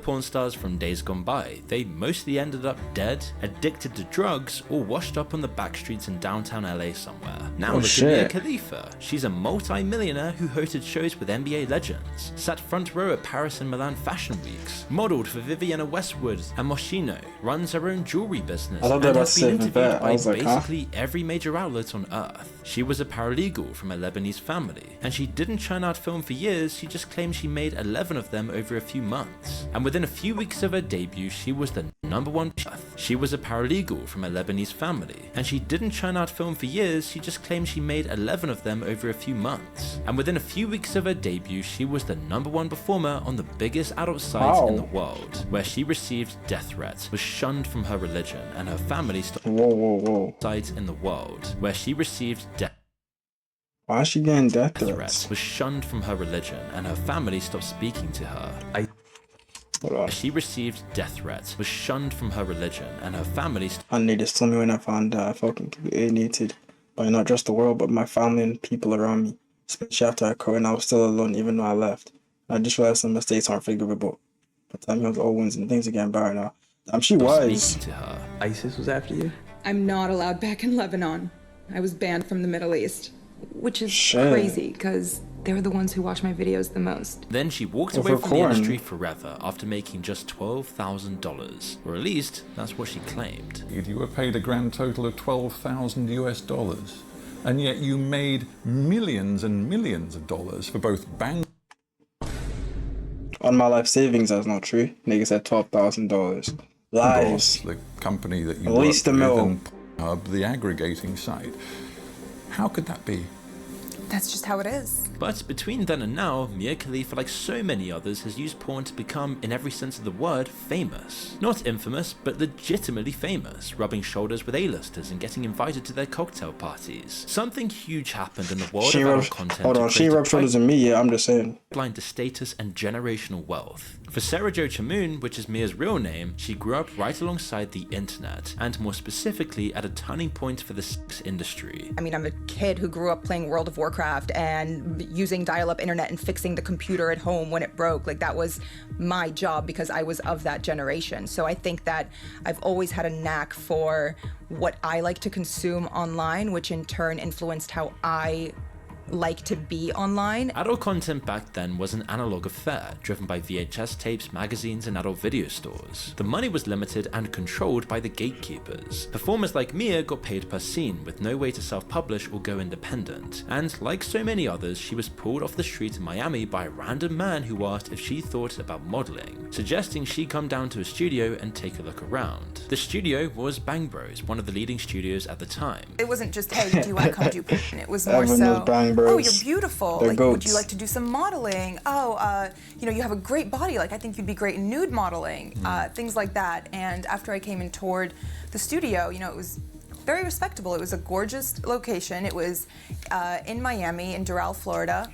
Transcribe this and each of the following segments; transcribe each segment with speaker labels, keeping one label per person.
Speaker 1: porn stars from days gone by, they mostly ended up dead, addicted to drugs, or washed up on the back streets in downtown LA somewhere. Now look at Mia Khalifa. She's a multi-millionaire who hosted shows with NBA legends, sat front row at Paris and Milan fashion weeks, modeled for Vivienne Westwood and Moschino, runs her own jewelry business, and has been interviewed by basically every major outlet on earth. She was a paralegal from a Lebanese family, and she didn't churn out film for years, she just claimed she made 11 of them over a few months. And within a few weeks of her debut, she was the #1. She was a paralegal from a Lebanese family, and she didn't churn out film for years, she just claimed she made 11 of them over a few months. And within a few weeks of her debut, she was the #1 performer on the biggest adult site in the world, where she received death threats, was shunned from her religion, and her family stopped sites in the world, where she received death.
Speaker 2: Why is she getting death threats?
Speaker 1: Was shunned from her religion, and her family stopped speaking to her. She received death threats, was shunned from her religion, and her family.
Speaker 2: I need to tell me when I found out I fucking alienated by not just the world, but my family and people around me. Especially after I quit and I was still alone, even though I left. I just realized some mistakes aren't forgivable. But time was old ones and things are getting better now. She was.
Speaker 1: To her.
Speaker 3: ISIS was after you?
Speaker 4: I'm not allowed back in Lebanon. I was banned from the Middle East. Which is crazy, because they're the ones who watch my videos the most.
Speaker 1: Then she walked away from the industry forever after making just $12,000, or at least that's what she claimed.
Speaker 5: You were paid a grand total of $12,000 US, and yet you made millions and millions of dollars for both Bang.
Speaker 2: On my life savings, that's not true. Nigga said $12,000. Lies.
Speaker 5: The company that you
Speaker 2: at least a mil.
Speaker 5: The aggregating site. How could that be?
Speaker 6: That's just how it is.
Speaker 1: But between then and now, Mia Khalifa, like so many others, has used porn to become, in every sense of the word, famous. Not infamous, but legitimately famous, rubbing shoulders with A-listers and getting invited to their cocktail parties. Something huge happened in the world of adult content.
Speaker 2: Hold on, she rubbed shoulders with me, yeah, I'm just saying.
Speaker 1: Blind to status and generational wealth. For Sarah Jo Chamoun, which is Mia's real name, she grew up right alongside the internet, and more specifically at a turning point for the sex industry.
Speaker 6: I mean, I'm a kid who grew up playing World of Warcraft and using dial-up internet and fixing the computer at home when it broke. Like, that was my job because I was of that generation. So I think that I've always had a knack for what I like to consume online, which in turn influenced how I like to be online.
Speaker 1: Adult content back then was an analog affair, driven by VHS tapes, magazines, and adult video stores. The money was limited and controlled by the gatekeepers. Performers like Mia got paid per scene, with no way to self-publish or go independent. And like so many others, she was pulled off the street in Miami by a random man who asked if she thought about modeling, suggesting she come down to a studio and take a look around. The studio was Bang Bros, one of the leading studios at the time.
Speaker 6: It wasn't just, hey, do you want to come do porn? It was more so, oh, you're beautiful. Like, would you like to do some modeling? Oh, you know, you have a great body. Like, I think you'd be great in nude modeling. Things like that. And after I came and toured the studio, you know, it was very respectable. It was a gorgeous location. It was in Miami, in Doral, Florida.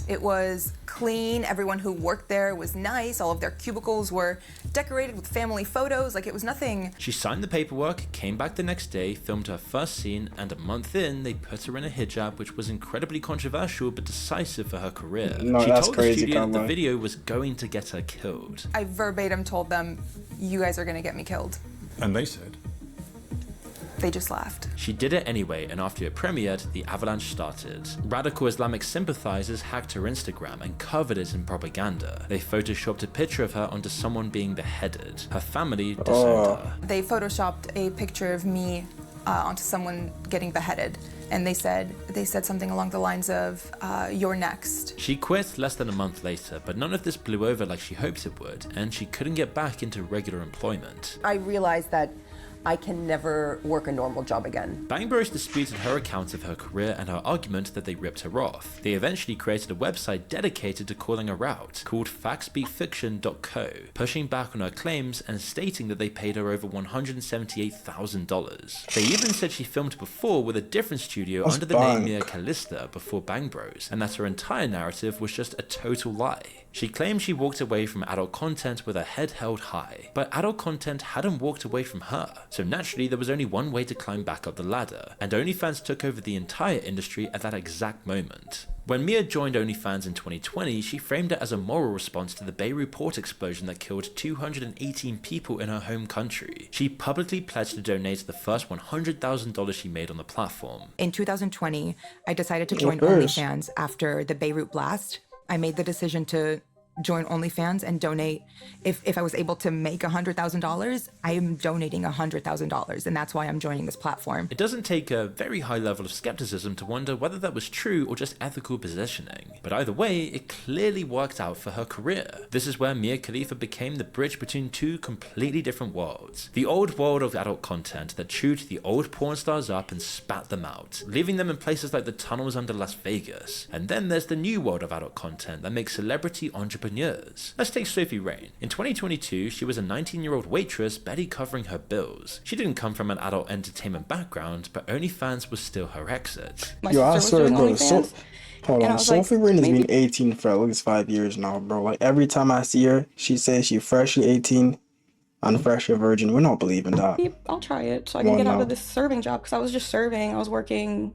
Speaker 6: It was clean. Everyone who worked there was nice. All of their cubicles were decorated with family photos. Like, it was nothing.
Speaker 1: She signed the paperwork, came back the next day, filmed her first scene, and a month in, they put her in a hijab, which was incredibly controversial but decisive for her career.
Speaker 2: No,
Speaker 1: she
Speaker 2: that's
Speaker 1: told
Speaker 2: crazy,
Speaker 1: the studio that the video was going to get her killed.
Speaker 6: I verbatim told them, you guys are gonna get me killed.
Speaker 5: And they said?
Speaker 6: They just laughed.
Speaker 1: She did it anyway, and after it premiered, the avalanche started. Radical Islamic sympathizers hacked her Instagram and covered it in propaganda. They photoshopped a picture of her onto someone being beheaded. Her family disowned her.
Speaker 6: They photoshopped a picture of me onto someone getting beheaded. And they said something along the lines of, you're next.
Speaker 1: She quit less than a month later, but none of this blew over like she hoped it would, and she couldn't get back into regular employment.
Speaker 7: I realized that I can never work a normal job again.
Speaker 1: Bang Bros disputed her account of her career and her argument that they ripped her off. They eventually created a website dedicated to calling her out, called factspeakfiction.co, pushing back on her claims and stating that they paid her over $178,000. They even said she filmed before with a different studio under the name Mia Khalifa before Bang Bros, and that her entire narrative was just a total lie. She claimed she walked away from adult content with her head held high, but adult content hadn't walked away from her. so naturally there was only one way to climb back up the ladder, and OnlyFans took over the entire industry at that exact moment. When Mia joined OnlyFans in 2020, she framed it as a moral response to the Beirut port explosion that killed 218 people in her home country. She publicly pledged to donate the first $100,000 she made on the platform.
Speaker 4: In 2020, I decided to join OnlyFans after the Beirut blast. I made the decision to join OnlyFans and donate. If I was able to make $100,000, I am donating $100,000, and that's why I'm joining this platform.
Speaker 1: It doesn't take a very high level of skepticism to wonder whether that was true or just ethical positioning. But either way, it clearly worked out for her career. This is where Mia Khalifa became the bridge between two completely different worlds. The old world of adult content that chewed the old porn stars up and spat them out, leaving them in places like the tunnels under Las Vegas. And then there's the new world of adult content that makes celebrity entrepreneurs. Let's take Sophie Rain. In 2022, she was a 19-year-old waitress barely covering her bills. She didn't come from an adult entertainment background, but OnlyFans was still her exit.
Speaker 2: Yo, I swear, bro. Hold on, Sophie Rain has been 18 for at least 5 years now, bro. Like, every time I see her, she says she's freshly 18 and freshly virgin. We're not believing that.
Speaker 3: I'll try it so I can get out of this serving job, because I was just serving. I was working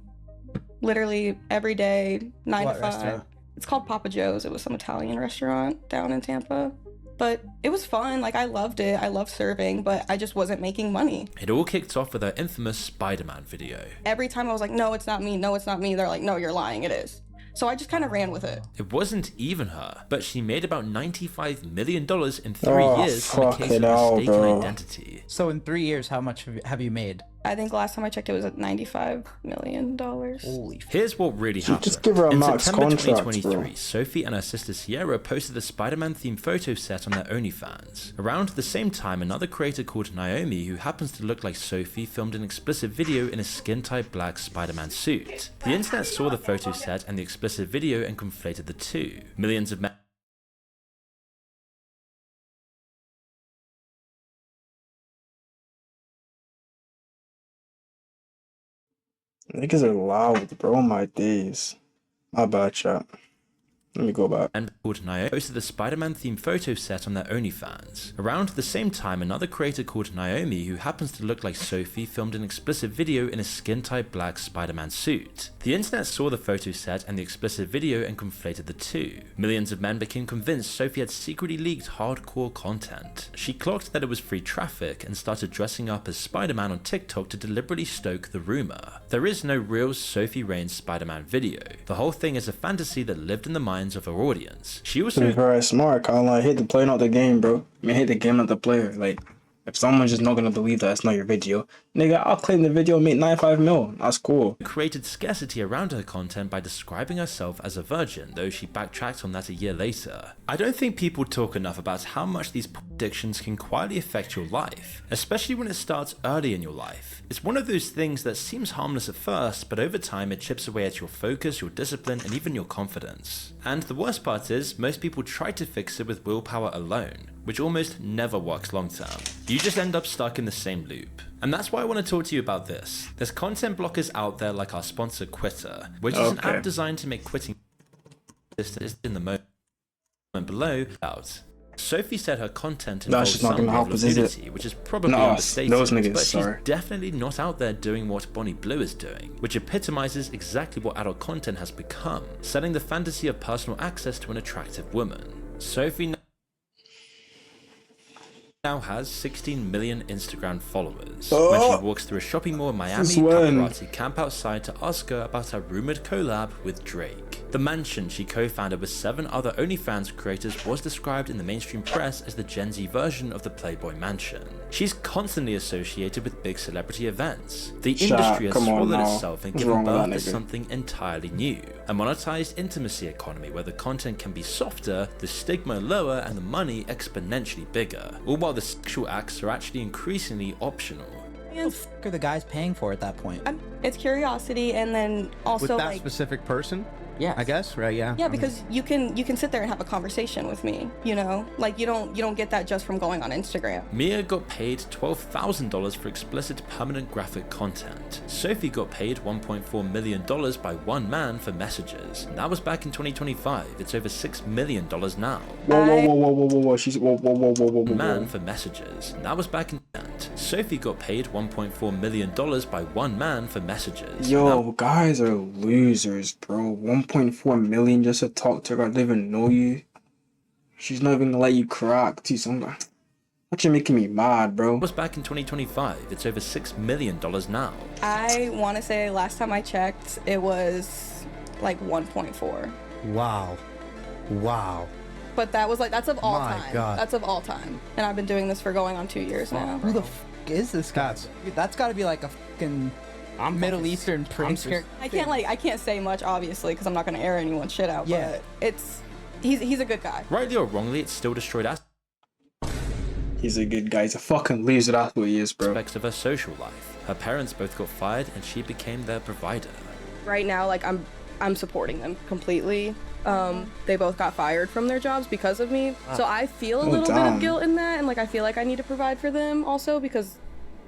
Speaker 3: literally every day, 9 to 5. Restaurant? It's called Papa Joe's. It was some Italian restaurant down in Tampa. But it was fun. Like, I loved it. I loved serving, but I just wasn't making money.
Speaker 1: It all kicked off with her infamous Spider-Man video.
Speaker 3: Every time I was like, no, it's not me. No, it's not me. They're like, no, you're lying. It is. So I just kind of ran with it.
Speaker 1: It wasn't even her, but she made about $95 million in 3 years from a case of mistaken identity.
Speaker 8: So in 3 years, how much have you made?
Speaker 3: I think last time I checked, it was at $95 million.
Speaker 8: Holy.
Speaker 1: Here's what really happened.
Speaker 2: Just give her a max
Speaker 1: September
Speaker 2: contract,
Speaker 1: 2023,
Speaker 2: bro.
Speaker 1: Sophie and her sister Sierra posted a Spider-Man themed photo set on their OnlyFans. Around the same time, another creator called Naomi, who happens to look like Sophie, filmed an explicit video in a skin-tight black Spider-Man suit. The internet saw the photo set and the explicit video and conflated the two. Millions of men
Speaker 2: Niggas are loud, bro. My days. My bad, chat. Let me go back.
Speaker 1: And called Naomi posted a Spider-Man themed photo set on their OnlyFans. Around the same time, another creator called Naomi, who happens to look like Sophie, filmed an explicit video in a skin-tight black Spider-Man suit. The internet saw the photo set and the explicit video and conflated the two. Millions of men became convinced Sophie had secretly leaked hardcore content. She clocked that it was free traffic and started dressing up as Spider-Man on TikTok to deliberately stoke the rumor. There is no real Sophie Rain Spider-Man video. The whole thing is a fantasy that lived in the minds of her audience. She also
Speaker 2: to be very smart, Kyle. I hate the player, not the game, bro. I mean, hate the game, not the player. Like, if someone's just not gonna believe that it's not your video, nigga, I'll claim the video and make 95 mil. That's cool.
Speaker 1: Created scarcity around her content by describing herself as a virgin, though she backtracked on that a year later. I don't think people talk enough about how much these addictions can quietly affect your life, especially when it starts early in your life. It's one of those things that seems harmless at first, but over time it chips away at your focus, your discipline, and even your confidence. And the worst part is, most people try to fix it with willpower alone, which almost never works long term. You just end up stuck in the same loop. And that's why I want to talk to you about this. There's content blockers out there like our sponsor Quitter, which is an app designed to make quitting in the moment below out. Sophie said her content involves some level of nudity, which is probably understated, but she's definitely not out there doing what Bonnie Blue is doing, which epitomizes exactly what adult content has become, selling the fantasy of personal access to an attractive woman. Sophie now has 16 million Instagram followers. When she walks through a shopping mall in Miami, paparazzi camp outside to ask her about her rumored collab with Drake. The mansion she co-founded with 7 other OnlyFans creators was described in the mainstream press as the Gen Z version of the Playboy Mansion. She's constantly associated with big celebrity events. The industry has swallowed itself and given birth to something entirely new. A monetized intimacy economy where the content can be softer, the stigma lower, and the money exponentially bigger, all while the sexual acts are actually increasingly optional.
Speaker 8: What the f*** are the guys paying for at that point?
Speaker 3: It's curiosity, and then also
Speaker 9: with that specific person.
Speaker 8: Yeah,
Speaker 9: I guess, right? Yeah.
Speaker 3: Yeah, because you can sit there and have a conversation with me, you know, like you don't get that just from going on Instagram.
Speaker 1: Mia got paid $12,000 for explicit permanent graphic content. Sophie got paid $1.4 million by one man for messages. And that was back in 2025. It's over $6 million now.
Speaker 2: Whoa. She's whoa.
Speaker 1: Man for messages. And that was back in. Sophie got paid $1.4 million by one man for messages.
Speaker 2: Yo, guys are losers, bro. 1.4 million just to talk to her. I don't even know you. She's not even gonna let you crack too. So that's actually making me mad, bro.
Speaker 1: It was back in 2025. It's over $6 million now.
Speaker 3: I want to say last time I checked, it was like 1.4.
Speaker 9: Wow. Wow.
Speaker 3: But that was like, that's of all
Speaker 8: My
Speaker 3: time.
Speaker 8: God.
Speaker 3: That's of all time. And I've been doing this for going on 2 years now.
Speaker 8: Who the f is this guy? That's got to be like a fucking Middle Eastern prince.
Speaker 3: I can't say much, obviously, because I'm not going to air anyone's shit out.
Speaker 8: Yeah.
Speaker 3: But he's a good guy.
Speaker 1: Rightly or wrongly, it's still destroyed
Speaker 2: He's a good guy. He's a fucking loser. That's what he is, bro.
Speaker 1: aspects of her social life. Her parents both got fired and she became their provider.
Speaker 3: Right now, like, I'm supporting them completely. They both got fired from their jobs because of me. So I feel a little bit of guilt in that, and like I feel like I need to provide for them also because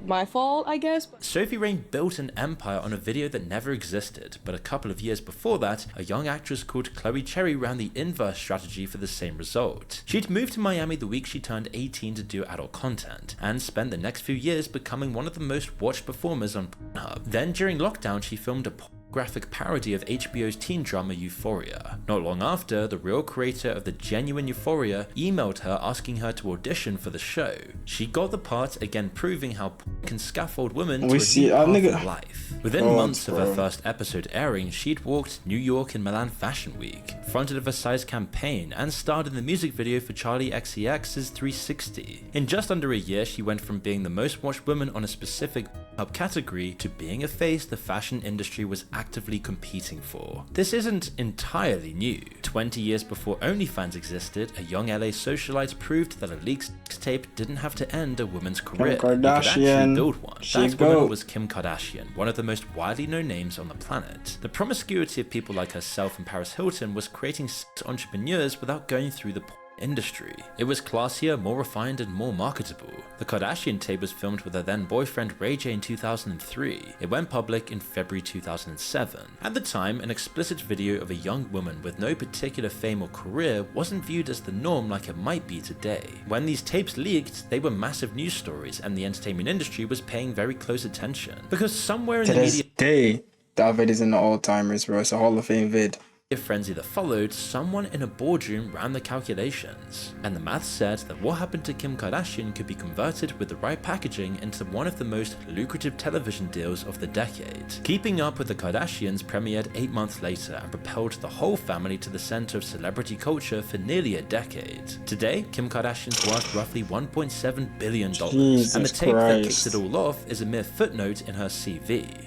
Speaker 3: my fault, I guess.
Speaker 1: Sophie Rain built an empire on a video that never existed, but a couple of years before that, a young actress called Chloe Cherry ran the inverse strategy for the same result. She'd moved to Miami the week she turned 18 to do adult content, and spent the next few years becoming one of the most watched performers on Pornhub. Then during lockdown, she filmed a graphic parody of HBO's teen drama Euphoria. Not long after, the real creator of the genuine Euphoria emailed her asking her to audition for the show. She got the part, again proving how porn can scaffold women to a new path of life. Within months of her first episode airing, she'd walked New York and Milan Fashion Week, fronted a Versailles campaign, and starred in the music video for Charli XCX's 360. In just under a year, she went from being the most watched woman on a specific category to being a face the fashion industry was actively competing for. This isn't entirely new. 20 years before OnlyFans existed, a young LA socialite proved that a leaked sex tape didn't have to end a woman's career.
Speaker 2: Kim Kardashian.
Speaker 1: You could actually build one. That woman was Kim Kardashian, one of the most widely known names on the planet. The promiscuity of people like herself and Paris Hilton was creating sex entrepreneurs without going through the industry. It was classier, more refined, and more marketable. The Kardashian tape was filmed with her then boyfriend Ray J in 2003. It went public in February 2007. At the time, an explicit video of a young woman with no particular fame or career wasn't viewed as the norm like it might be today. When these tapes leaked, they were massive news stories, and the entertainment industry was paying very close attention. Because somewhere in the media
Speaker 2: today, that vid is in the all-timers, bro. It's a Hall of Fame vid.
Speaker 1: Frenzy that followed, someone in a boardroom ran the calculations, and the math said that what happened to Kim Kardashian could be converted with the right packaging into one of the most lucrative television deals of the decade. Keeping Up with the Kardashians premiered 8 months later and propelled the whole family to the center of celebrity culture for nearly a decade. Today, Kim Kardashian's worth roughly $1.7 billion, and the tape that kicks it all off is a mere footnote in her CV.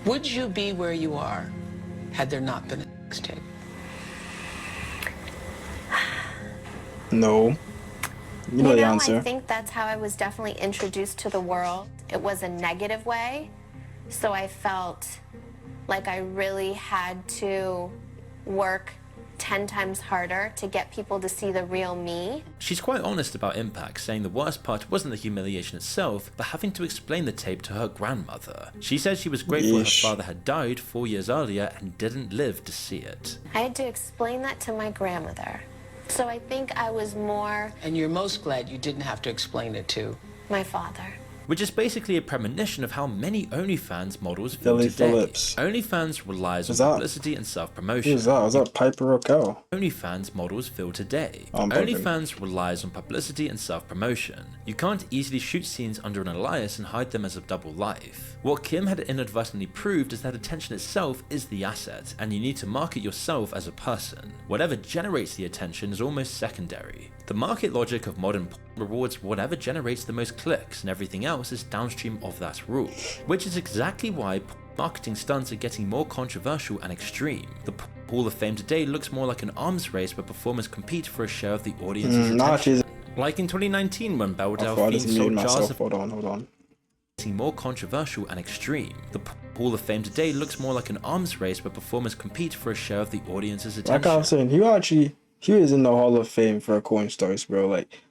Speaker 10: Would you be where you are had there not been a tape?
Speaker 2: No. You know the answer.
Speaker 11: I think that's how I was definitely introduced to the world. It was a negative way, so I felt like I really had to work 10 times harder to get people to see the real me.
Speaker 1: She's quite honest about impact, saying the worst part wasn't the humiliation itself, but having to explain the tape to her grandmother. She says she was grateful her father had died 4 years earlier and didn't live to see it.
Speaker 11: I had to explain that to my grandmother. So I think I was more...
Speaker 10: And you're most glad you didn't have to explain it to...
Speaker 11: my father.
Speaker 1: Which is basically a premonition of how many OnlyFans models feel today. OnlyFans relies on publicity and self-promotion.
Speaker 2: Who's that? Was that Piper Raquel?
Speaker 1: OnlyFans models feel today. OnlyFans relies on publicity and self-promotion. You can't easily shoot scenes under an alias and hide them as a double life. What Kim had inadvertently proved is that attention itself is the asset, and you need to market yourself as a person. Whatever generates the attention is almost secondary. The market logic of modern porn rewards whatever generates the most clicks, and everything else is downstream of that rule. Which is exactly why marketing stunts are getting more controversial and extreme. The Hall of Fame today looks more like an arms race where performers compete for a share of the audience's attention. Like in 2019 when Beldell Fiend sold jars of...
Speaker 2: Hold on.
Speaker 1: More controversial and extreme. The Hall of Fame today looks more like an arms race where performers compete for a share of the audience's attention.
Speaker 2: Like I was saying, he was in the Hall of Fame for a coin stories, bro. Like,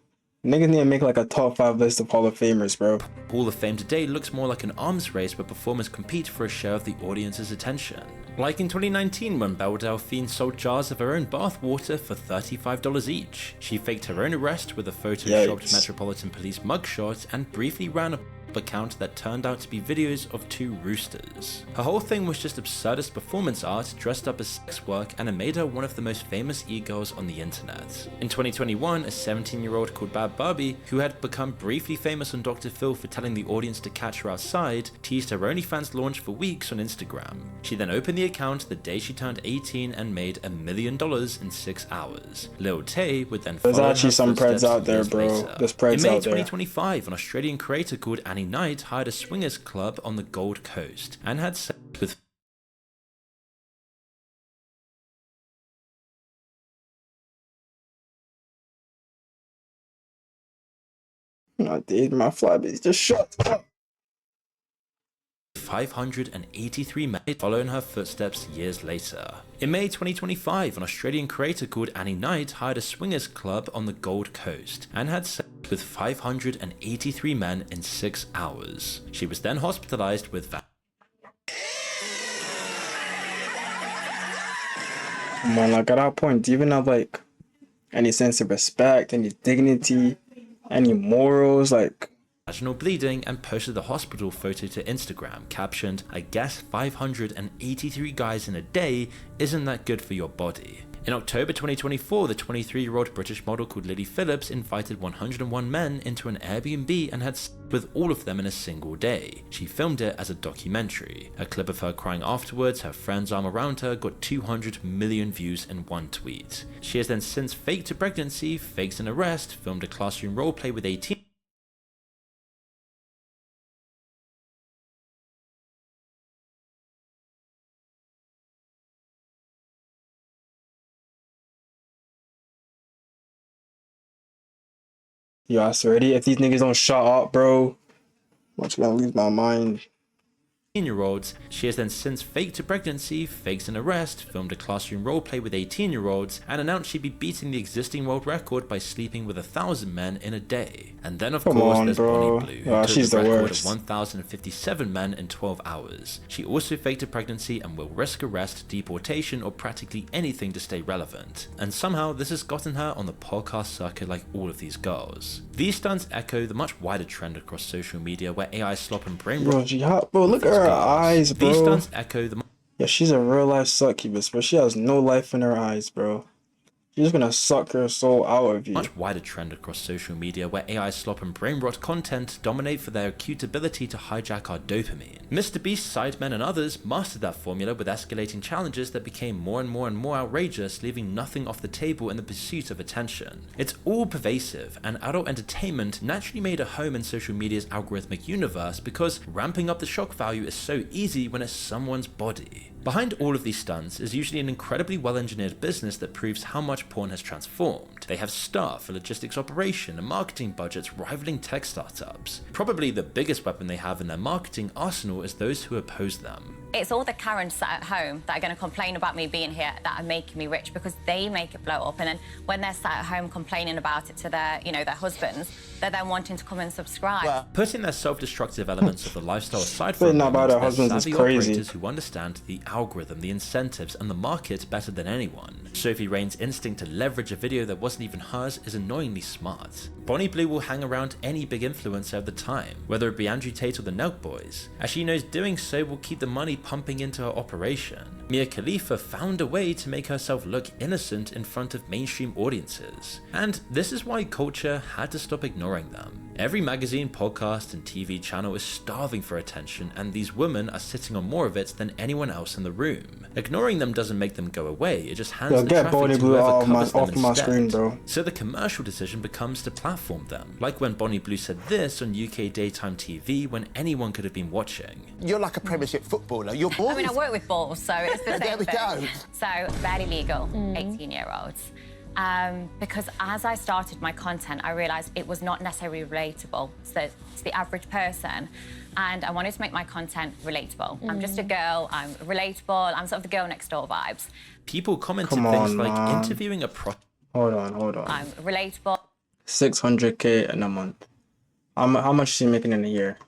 Speaker 2: Niggas need to make like a top 5 list of Hall of Famers, bro.
Speaker 1: Hall of Fame today looks more like an arms race where performers compete for a share of the audience's attention. Like in 2019 when Belle Delphine sold jars of her own bath water for $35 each. She faked her own arrest with a photoshopped Metropolitan Police mugshot and briefly ran a account that turned out to be videos of 2 roosters. Her whole thing was just absurdist performance art dressed up as sex work, and it made her one of the most famous e-girls on the internet. In 2021, a 17-year-old called Bad Barbie, who had become briefly famous on Dr. Phil for telling the audience to catch her outside, teased her OnlyFans launch for weeks on Instagram. She then opened the account the day she turned 18 and made $1 million in 6 hours. Lil Tay would then follow.
Speaker 2: There's actually some preds out there, bro. There's preds
Speaker 1: out there. In May 2025, an Australian creator called Annie Knight hired a swingers club on the Gold Coast and had sex with
Speaker 2: my flybase just shut up.
Speaker 1: 583 men following her footsteps years later. In May 2025, an Australian creator called Annie Knight hired a swingers club on the Gold Coast and had sex with 583 men in 6 hours. She was then hospitalized with
Speaker 2: Come on, like at that point, do you even have like any sense of respect, any dignity, any morals, like
Speaker 1: vaginal bleeding, and posted the hospital photo to Instagram, captioned, "I guess 583 guys in a day isn't that good for your body." In October 2024, the 23-year-old British model called Lily Phillips invited 101 men into an Airbnb and had sex with all of them in a single day. She filmed it as a documentary. A clip of her crying afterwards, her friend's arm around her, got 200 million views in one tweet. She has then since faked a pregnancy, faked an arrest, filmed a classroom roleplay with 18
Speaker 2: Yo, I swear, if these niggas don't shut up, bro, I'm just gonna lose my mind.
Speaker 1: 18-year-olds. She has then since faked a pregnancy, faked an arrest, filmed a classroom roleplay with 18-year-olds, and announced she'd be beating the existing world record by sleeping with 1,000 men in a day. And then of course there's Bonnie Blue, who took the record of 1,057 men in 12 hours. She also faked a pregnancy and will risk arrest, deportation, or practically anything to stay relevant. And somehow this has gotten her on the podcast circuit like all of these girls. These stunts echo the much wider trend across social media where AI slop and brain rot.
Speaker 2: Bro, look at her eyes, bro.
Speaker 1: These stunts echo the.
Speaker 2: Yeah, she's a real life succubus, but she has no life in her eyes, bro. She's gonna suck her soul out of you.
Speaker 1: Much wider trend across social media where AI slop and brain rot content dominate for their acute ability to hijack our dopamine. Mr. Beast, Sidemen, and others mastered that formula with escalating challenges that became more and more outrageous, leaving nothing off the table in the pursuit of attention. It's all pervasive, and adult entertainment naturally made a home in social media's algorithmic universe because ramping up the shock value is so easy when it's someone's body. Behind all of these stunts is usually an incredibly well-engineered business that proves how much porn has transformed. They have staff, a logistics operation, and marketing budgets rivaling tech startups. Probably the biggest weapon they have in their marketing arsenal is those who oppose them.
Speaker 12: It's all the Karens sat at home that are going to complain about me being here that are making me rich because they make it blow up. And then when they're sat at home complaining about it to their, their husbands, they're then wanting to come and subscribe.
Speaker 1: Well, putting their self-destructive elements of the lifestyle aside for
Speaker 2: about their husbands is crazy.
Speaker 1: Operators who understand the algorithm, the incentives, and the market better than anyone. Sophie Rain's instinct to leverage a video that wasn't even hers is annoyingly smart. Bonnie Blue will hang around any big influencer of the time, whether it be Andrew Tate or the Nelk Boys, as she knows doing so will keep the money pumping into her operation. Mia Khalifa found a way to make herself look innocent in front of mainstream audiences, and this is why culture had to stop ignoring them. Every magazine, podcast, and TV channel is starving for attention, and these women are sitting on more of it than anyone else in the room. Ignoring them doesn't make them go away, it just hands the traffic to whoever covers them instead.
Speaker 2: Screen, bro.
Speaker 1: So the commercial decision becomes to platform them, like when Bonnie Blue said this on UK daytime TV when anyone could have been watching.
Speaker 13: You're like a Premiership footballer, you're balls.
Speaker 12: I mean, I work with balls, so it's the same
Speaker 13: There we go.
Speaker 12: So, very legal, 18-year-olds. Because as I started my content, I realised it was not necessarily relatable to the average person, and I wanted to make my content relatable. I'm just a girl, I'm relatable, I'm sort of the girl next door vibes.
Speaker 1: People commented things like interviewing a
Speaker 2: Hold on.
Speaker 12: I'm relatable.
Speaker 2: 600K in a month. How much is she making in a year?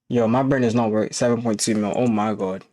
Speaker 2: Yo, my brain is not working. 7.2 mil. Oh my god.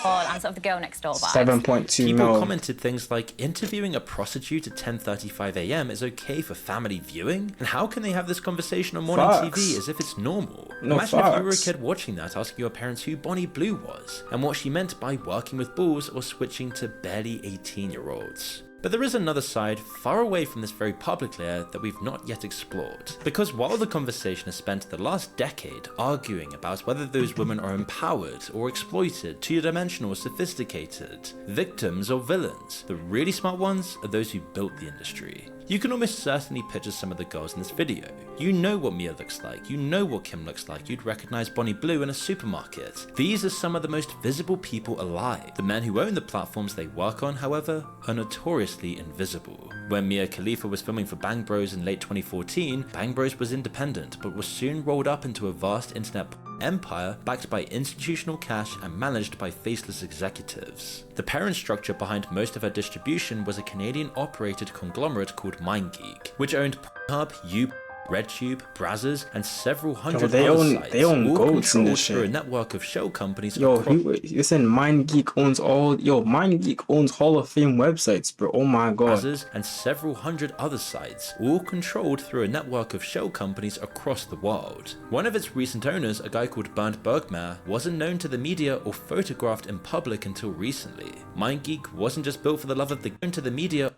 Speaker 12: And sort of the girl next door vibes.
Speaker 2: 7.2 mil.
Speaker 1: People commented things like, interviewing a prostitute at 10:35 a.m. is okay for family viewing? And how can they have this conversation on morning TV as if it's normal? Imagine if you were a kid watching that, asking your parents who Bonnie Blue was, and what she meant by working with bulls or switching to barely 18-year-olds. But there is another side far away from this very public layer that we've not yet explored. Because while the conversation has spent the last decade arguing about whether those women are empowered or exploited, two-dimensional or sophisticated, victims or villains, the really smart ones are those who built the industry. You can almost certainly picture some of the girls in this video. You know what Mia looks like, you know what Kim looks like, you'd recognize Bonnie Blue in a supermarket. These are some of the most visible people alive. The men who own the platforms they work on, however, are notoriously invisible. When Mia Khalifa was filming for Bang Bros in late 2014, Bang Bros was independent, but was soon rolled up into a vast internet empire backed by institutional cash and managed by faceless executives. The parent structure behind most of her distribution was a Canadian-operated conglomerate called MindGeek, which owned Pornhub, RedTube, Brazzers, and several hundred other sites,
Speaker 2: they own
Speaker 1: all
Speaker 2: goats in this
Speaker 1: controlled through a
Speaker 2: shit.
Speaker 1: network of shell companies.
Speaker 2: Listen, MindGeek owns all. MindGeek owns Hall of Fame websites, bro. Oh my god.
Speaker 1: Brazzers and several hundred other sites, all controlled through a network of shell companies across the world. One of its recent owners, a guy called Bernd Bergmair, wasn't known to the media or photographed in public until recently. MindGeek wasn't just built for the love of the game to the media.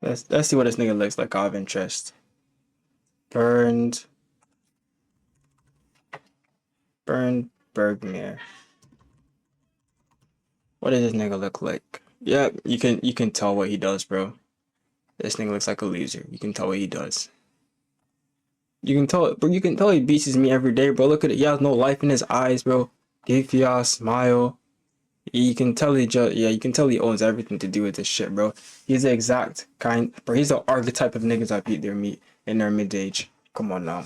Speaker 2: Let's see what this nigga looks like out of interest. Bernd Bergmair. What does this nigga look like? Yeah, you can tell what he does, bro. This nigga looks like a loser. You can tell what he does. You can tell, bro. You can tell he beats me every day, bro. Look at it. He has no life in his eyes, bro. Goofy ass smile. You can tell you can tell he owns everything to do with this shit, bro. He's the exact kind, bro. He's the archetype of niggas that beat their meat in their mid-age. Come on now.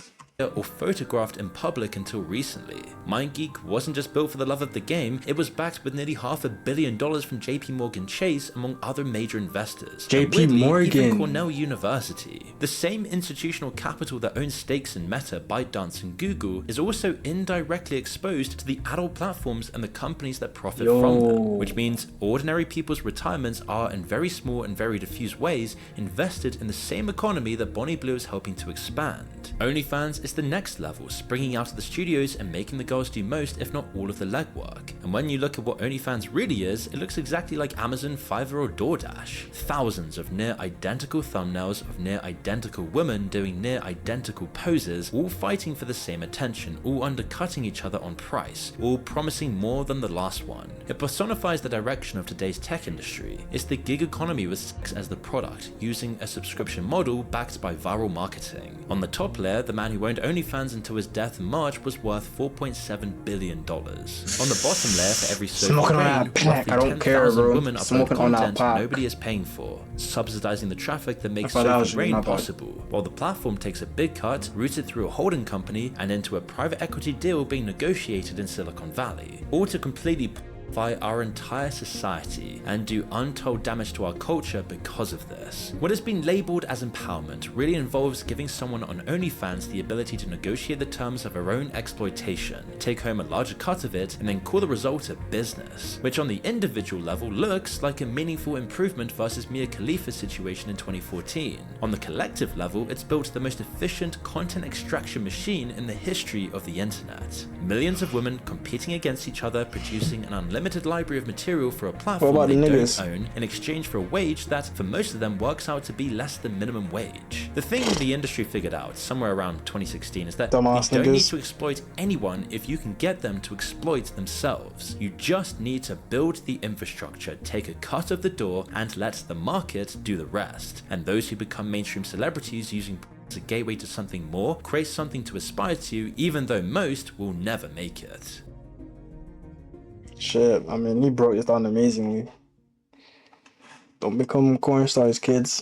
Speaker 1: Or photographed in public until recently. MindGeek wasn't just built for the love of the game, it was backed with nearly $500 million from JP Chase, among other major investors.
Speaker 2: JP Morgan.
Speaker 1: Even Cornell University. The same institutional capital that owns stakes in Meta, ByteDance, and Google is also indirectly exposed to the adult platforms and the companies that profit from them, which means ordinary people's retirements are, in very small and very diffuse ways, invested in the same economy that Bonnie Blue is helping to expand. OnlyFans is the next level, springing out of the studios and making the girls do most, if not all, of the legwork. And when you look at what OnlyFans really is, it looks exactly like Amazon, Fiverr, or DoorDash. Thousands of near identical thumbnails of near identical women doing near identical poses, all fighting for the same attention, all undercutting each other on price, all promising more than the last one. It personifies the direction of today's tech industry. It's the gig economy with sex as the product, using a subscription model backed by viral marketing. On the top layer, the man who owned OnlyFans until his death in March was worth $4.7 billion. On the bottom layer, for every Sophie Rain, roughly 10,000 women upload content nobody is paying for, subsidizing the traffic that makes Sophie Rain possible, while the platform takes a big cut, routed through a holding company, and into a private equity deal being negotiated in Silicon Valley, all to completely our entire society and do untold damage to our culture because of this. What has been labeled as empowerment really involves giving someone on OnlyFans the ability to negotiate the terms of her own exploitation, take home a larger cut of it, and then call the result a business, which on the individual level looks like a meaningful improvement versus Mia Khalifa's situation in 2014. On the collective level, it's built the most efficient content extraction machine in the history of the internet. Millions of women competing against each other, producing an unlimited library of material for a platform they don't own in exchange for a wage that, for most of them, works out to be less than minimum wage. The thing the industry figured out somewhere around 2016 is that you don't need to exploit anyone if you can get them to exploit themselves. You just need to build the infrastructure, take a cut of the door, and let the market do the rest. And those who become mainstream celebrities using as a gateway to something more create something to aspire to, even though most will never make it.
Speaker 2: Shit, I mean, he broke it down amazingly. Don't become corn stars, kids.